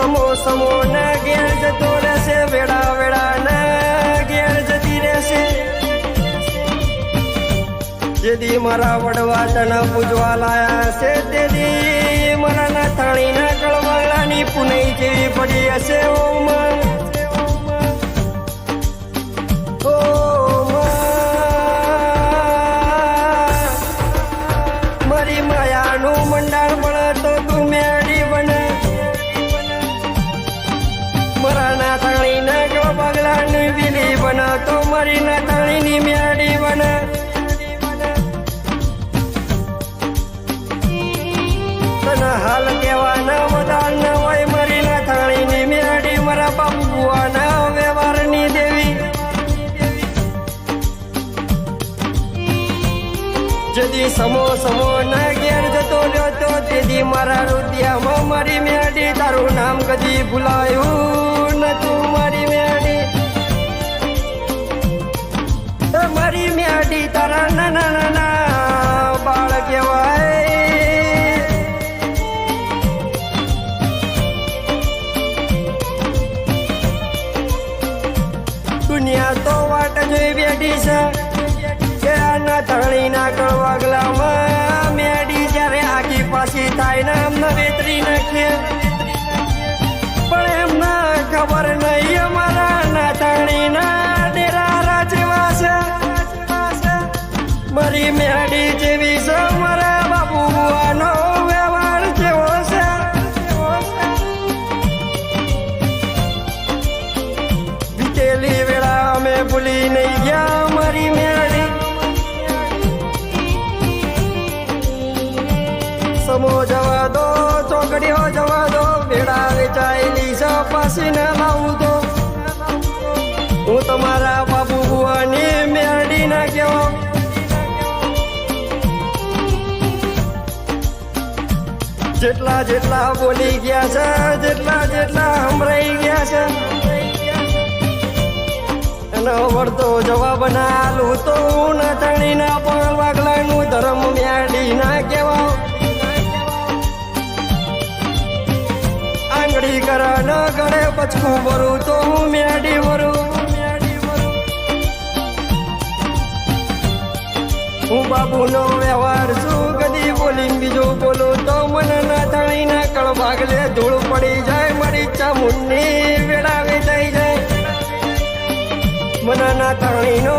સમો સમો ના ઘેર જતો રહેશે, વેળા વેળા ના ઘેર જતી રહેશે. જેદી મારા વડવા તને પૂજવા લાયા છે, તેદી મારા ના થાણી ના કળવાળાની પુનઈ જેવી પડી હશે. ઓ માં મારી માયાનું મંડાણ બને તો તું મેળી બને. મારા ના થાણી ના કળવાળાની વિલી બને તો મારી ના થાણીની મેળી બને. હાલ કેવાના મદાન ન હોય મારી ના થાણીની મેળી, મારા બાપુ બુવાના વ્યવહારની દેવી. જદી સમો સમો ના ઘેર જતો રહ્યો તો તેથી મારા રુદિયામાં મારી મેળી. તારું નામ કદી ભૂલાયું નતું મારી મેળી. મારી મેળી તારા નાના નાના બાળ કહેવાય. દુનિયા તો વાટ જોઈ બેઠી છે કે આના થાણી ના કળવાગલામાં મેડી જ્યારે આગી પાછી થાય ને એમને વેતરી નાખીએ. પણ એમને ખબર નહીં અમારા ના થાણી ના ડેરા રાજવા છે. મારી મેડી જેવી છે, મારા બાપુ બુવાનો વ્યવહાર જેવો છે. વીતેલી વેળા અમે ભૂલી નહીં ગયા મારી મેળી. સમો જવા દો, ચોકડીઓ જવા દો, વેળા વેચાયેલી છે પાછી ના લાવું તો. હું તમારા બાપુ બુવાની મેળી ના કહેવો. જેટલા જેટલા બોલી ગયા છે, જેટલા જેટલા સંભળાઈ ગયા છે, એનો વળતો જવાબ ના આલું તો હું ના થાણી ના પણ વાગલાનું ધર્મ મેળી ના કહેવા. આંગળી કરા ન ગળે પચકું ભરું તો હું મેળી ભરું. હું બાબુનો વ્યવહાર છું, કદી બોલીને બીજું બોલું તો મને ના થાણી ના કળભાગલે ધૂળ પડી જાય. મારી ચામુંડની વેળા વેચાઈ જાય. મને ના થાણીનો